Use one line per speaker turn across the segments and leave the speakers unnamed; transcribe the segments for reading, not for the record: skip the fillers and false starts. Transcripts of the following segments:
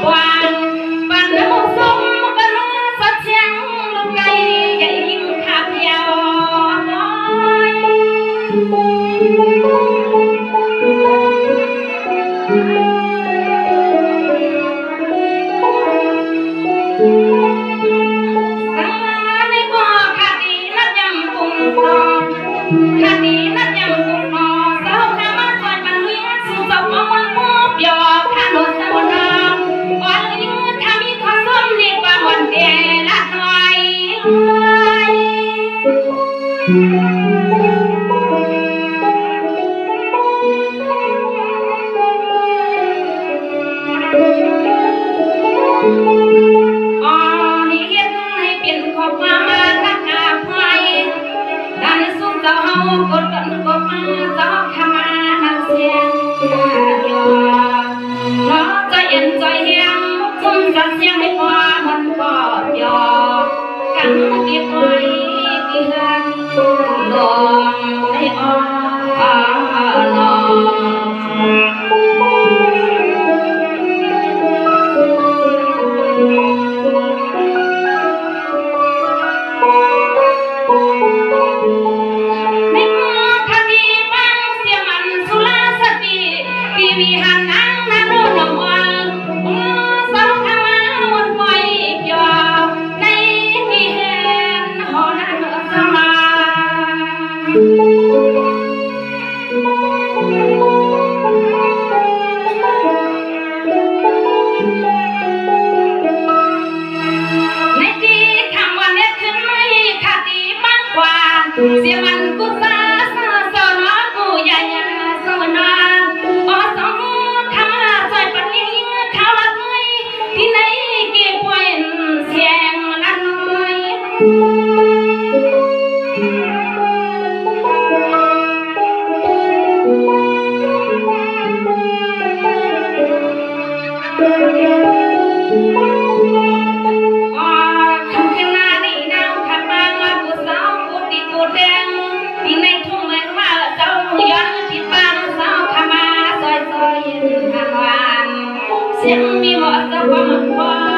เ Hãy subscribe cho kênh Ghiền Mì Gõ để không bỏ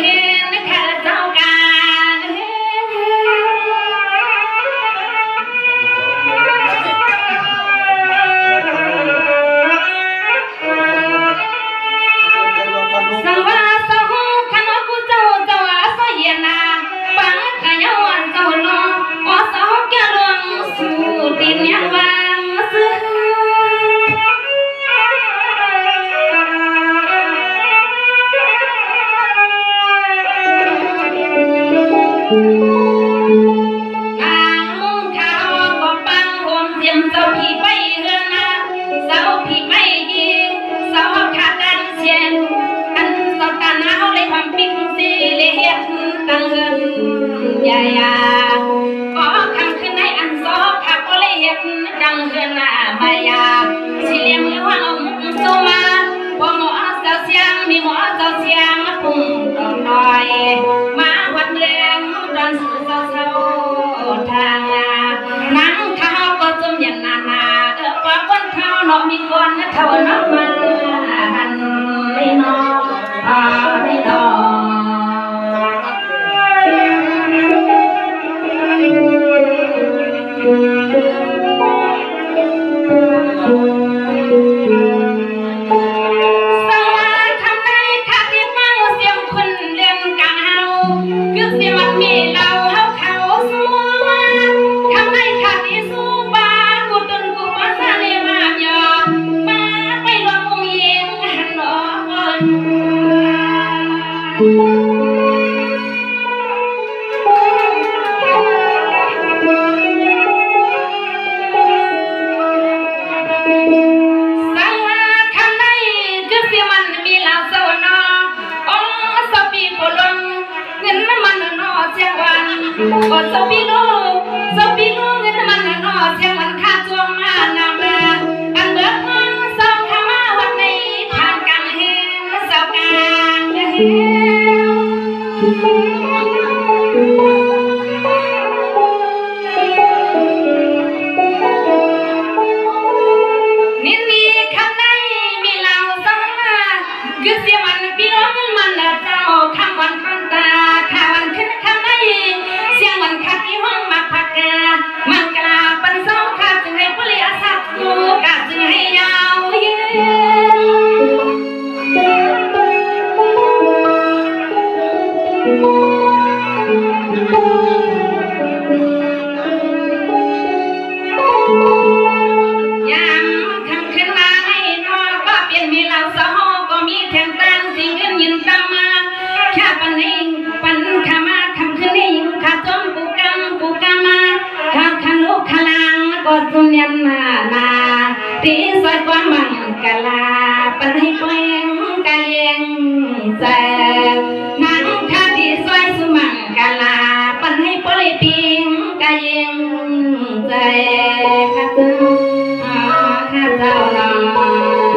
lỡ ยาก็คำขึ้นในอันซอขับก็เลยเห็นดังเฮือนหน้ามายาสิเลี้ยงมือว่างมุกสู้มาพอหมอเจ้าเสียงมีหมอเจ้าเสียงมาปุ่งตอนลอยมาวัดแรงดอนสู่เศร้าทางนั่งเท้าก็จมยันนาปะก้นเท้าเนาะมีก้อนเท่าน้ำมาหันไม่นอไม่นอก็สปีโลเงินมันนอเสียงมันค่าจวงมานามาอันเบิกพังเศร้าข้ามาวันในผ่านกังเฮเศร้ากางเฮนินี่ข้างในมีเหล่าสังมาคือเสียมันพี่น้องมันเจ้าคำวันพันตาข้าวันขึ้นข้างในเสียงวันคัดที่ห้องมาพักมันกลาปันเศร้าข้าจึงให้ผู้เลี้ยสักกูกาจึงให้ยาวเย็ยามคำขึ้นมาให้นอก็เปลี่ยนมีเหล่าสาวก็มีแทงตันสิ่งเงินยินตามมาแค่ปันเองปันขามาคำขึ้นให้ยิงขาจมกูกำมาข้าขันลูกขลังก็สุญญนาตีสอยความมังกะลาปันให้เปล่งกะเยงใจนังข้าที่สอยสุมังกะลาปันให้เปล่งปิงกะเยงใจข้าตึงข้าเจ้าน้อง